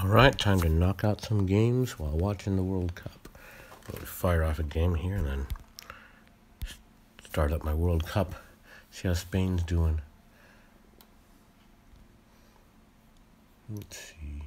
Alright, time to knock out some games while watching the World Cup. I'll fire off a game here and then start up my World Cup. See how Spain's doing. Let's see.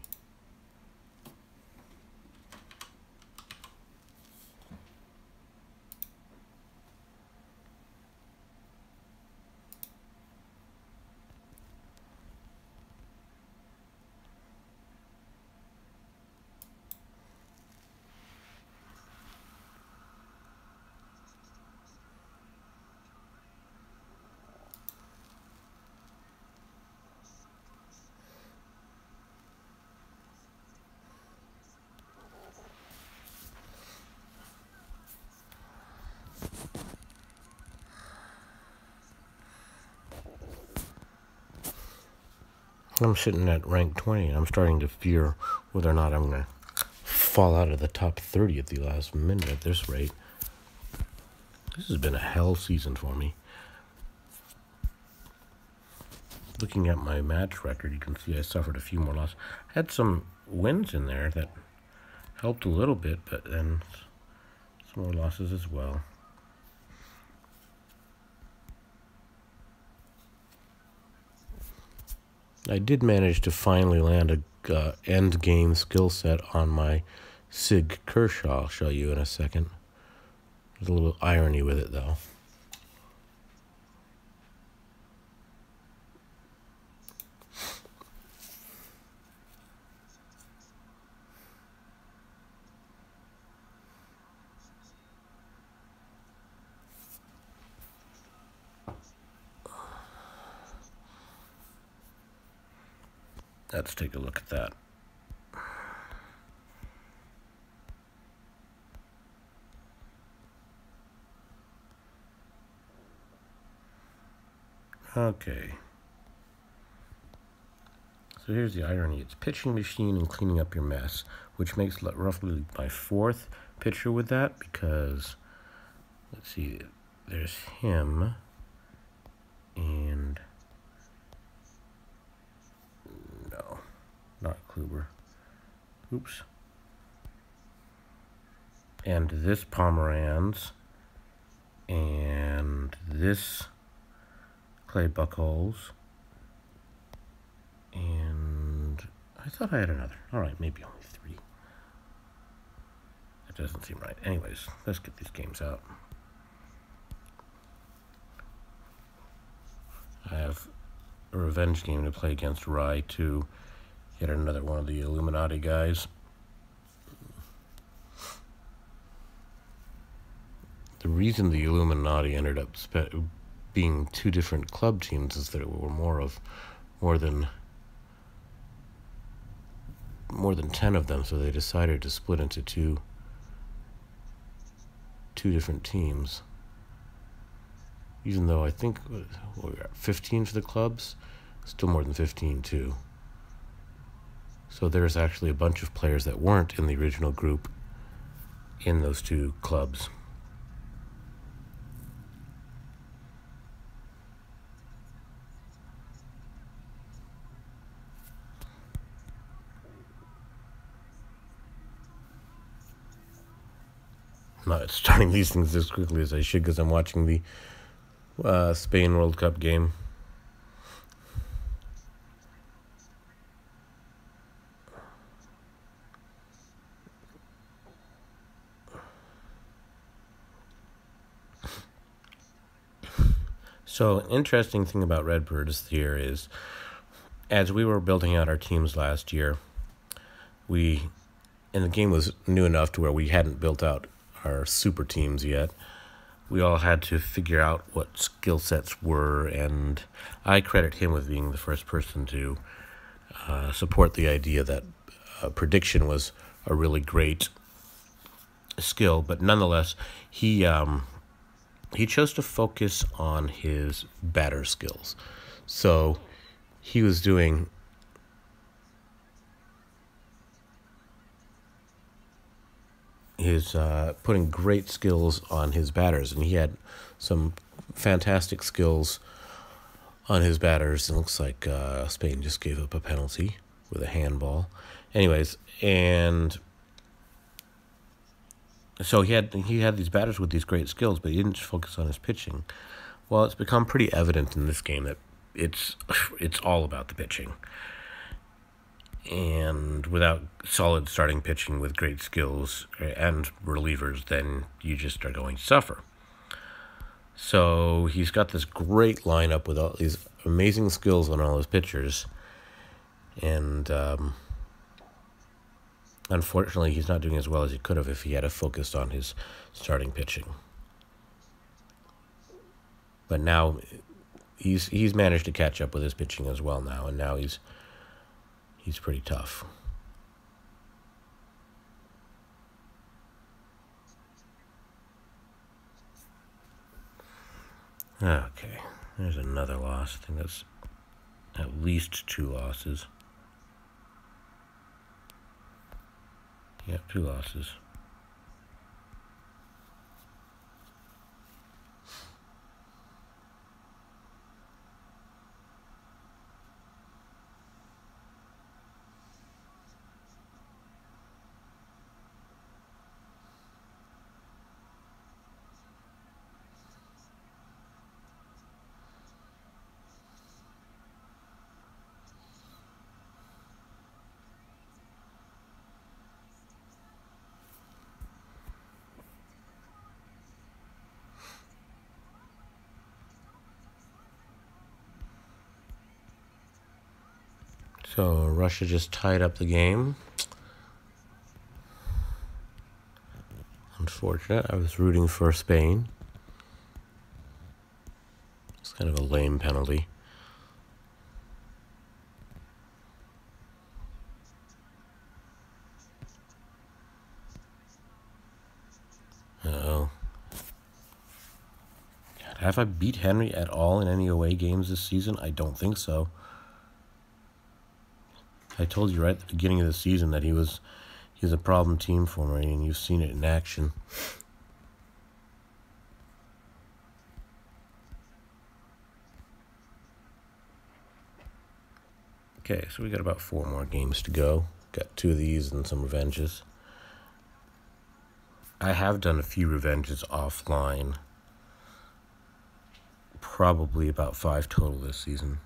I'm sitting at rank 20, and I'm starting to fear whether or not I'm going to fall out of the top 30 at the last minute at this rate. This has been a hell season for me. Looking at my match record, you can see I suffered a few more losses. I had some wins in there that helped a little bit, but then some more losses as well. I did manage to finally land a end game skill set on my Sig Kershaw. I'll show you in a second. There's a little irony with it, though. Let's take a look at that. Okay. So here's the irony. It's pitching machine and cleaning up your mess, which makes roughly my fourth pitcher with that because, let's see, there's him and... No, not Kluber. Oops. And this Pomeranz. And this Clay Buchholz. And I thought I had another. Alright, maybe only 3. That doesn't seem right. Anyways, let's get these games out. I have a revenge game to play against Rye, too. Yet another one of the Illuminati guys. The reason the Illuminati ended up being 2 different club teams is that it were more than 10 of them, so they decided to split into two different teams. Even though I think we're at 15 for the clubs, still more than 15 too. So there's actually a bunch of players that weren't in the original group in those 2 clubs. I'm not starting these things as quickly as I should because I'm watching the Spain World Cup game. So, an interesting thing about Redbirds here is, as we were building out our teams last year, and the game was new enough to where we hadn't built out our super teams yet. We all had to figure out what skill sets were, and I credit him with being the first person to support the idea that prediction was a really great skill, but nonetheless, he chose to focus on his batter skills. So he was doing putting great skills on his batters, and he had some fantastic skills on his batters. It looks like Spain just gave up a penalty with a handball, Anyways, and so he had these batters with these great skills, but he didn't focus on his pitching. Well, it's become pretty evident in this game that it's all about the pitching. And without solid starting pitching with great skills and relievers, then you just are going to suffer. So he's got this great lineup with all these amazing skills on all his pitchers. And unfortunately, he's not doing as well as he could have if he had focused on his starting pitching. But now he's managed to catch up with his pitching as well now, and now he's pretty tough. Okay, there's another loss. I think that's at least 2 losses. Yeah, 2 losses. So Russia just tied up the game. Unfortunate. I was rooting for Spain. It's kind of a lame penalty. Uh-oh. Have I beat Henry at all in any away games this season? I don't think so. I told you right at the beginning of the season that he's a problem team for me, and you've seen it in action. Okay, so we got about 4 more games to go. Got 2 of these and some revenges. I have done a few revenges offline. Probably about 5 total this season.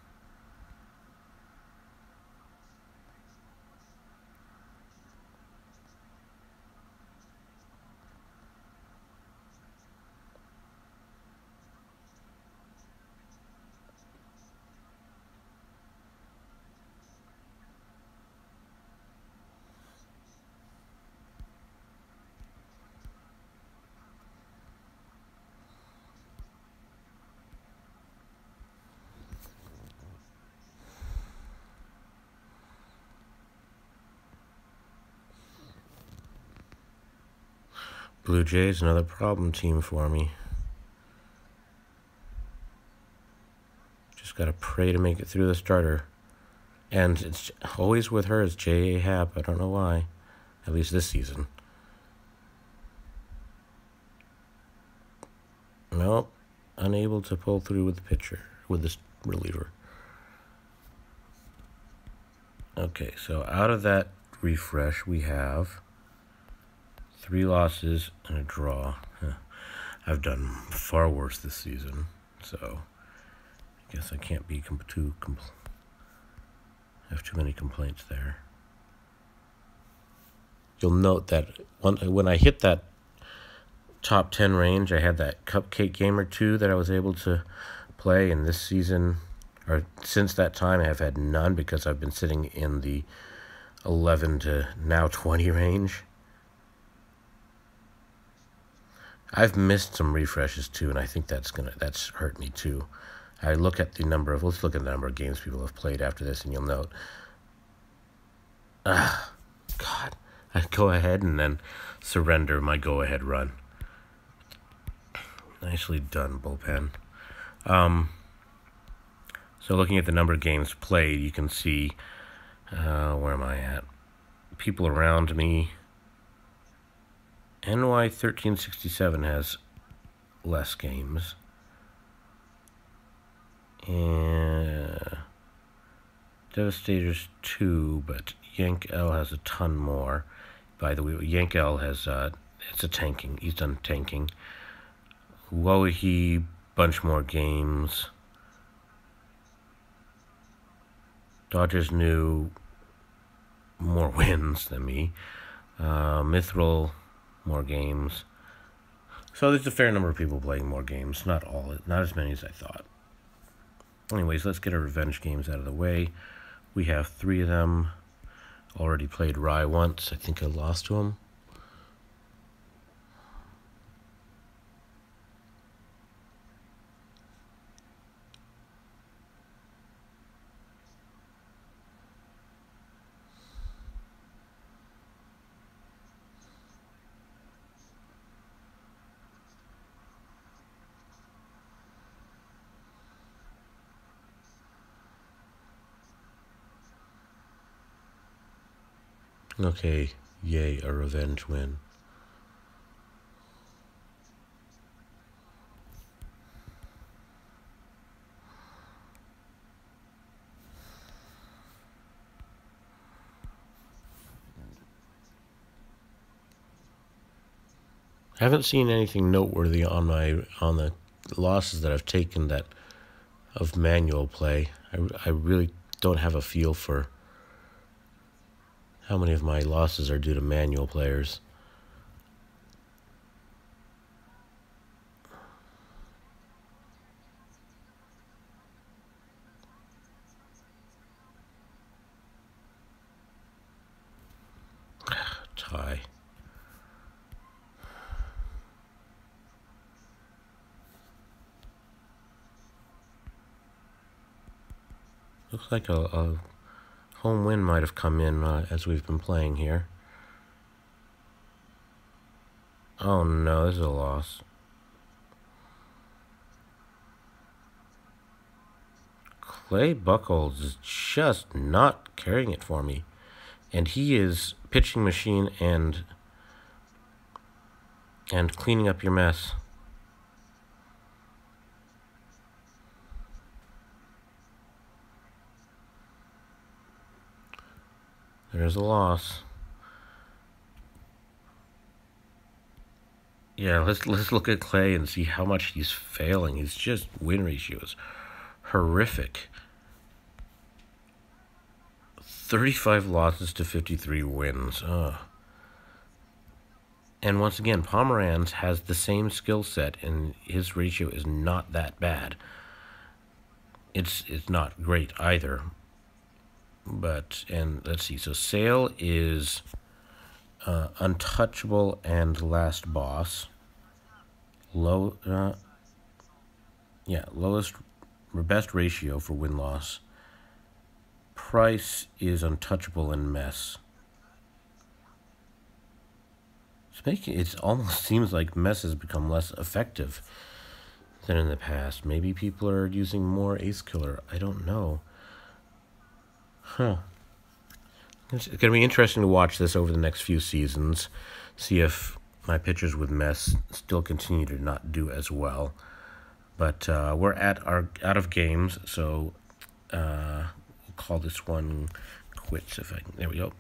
Blue Jays, another problem team for me. Just gotta pray to make it through the starter. And it's always with her as J.A. Happ. I don't know why. At least this season. Nope. Unable to pull through with the pitcher, with this reliever. Okay, so out of that refresh, we have 3 losses and a draw. I've done far worse this season, so I guess I can't be have too many complaints there. You'll note that when I hit that top 10 range, I had that cupcake game or 2 that I was able to play, and this season, or since that time, I have had none because I've been sitting in the 11 to now 20 range. I've missed some refreshes too, and I think that's hurt me too. Let's look at the number of games people have played after this, and you'll note. God, I go ahead and then surrender my go-ahead run. Nicely done, bullpen. So looking at the number of games played, you can see where am I at? People around me. NY 1367 has less games. And Devastator's 2, but Yank L has a ton more. By the way, Yank L has, it's a tanking. He's done tanking. Woahe, bunch more games. Dodgers new, more wins than me. Mithril, more games. So there's a fair number of people playing more games. Not as many as I thought. Anyways, let's get our revenge games out of the way. We have 3 of them. Already played Rye once. I think I lost to him. Okay, yay, a revenge win. I haven't seen anything noteworthy on the losses that I've taken that of manual play. I really don't have a feel for how many of my losses are due to manual players. Tie. Looks like a home win might have come in as we've been playing here. Oh no, this is a loss. Clay Buchholz is just not carrying it for me. And he is pitching machine and cleaning up your mess. There's a loss. Yeah, let's look at Clay and see how much he's failing. His just win ratio is horrific. 35 losses to 53 wins. And once again, Pomeranz has the same skill set, and his ratio is not that bad. It's not great either. But, and let's see, so Sale is Untouchable and Last Boss. Lowest, best ratio for win-loss. Price is Untouchable and Mess. It almost seems like Mess has become less effective than in the past. Maybe people are using more Ace Killer. I don't know. It's going to be interesting to watch this over the next few seasons. See if my pitchers with Mess still continue to not do as well. But we're out of games, so we'll call this one quits if I can. There we go.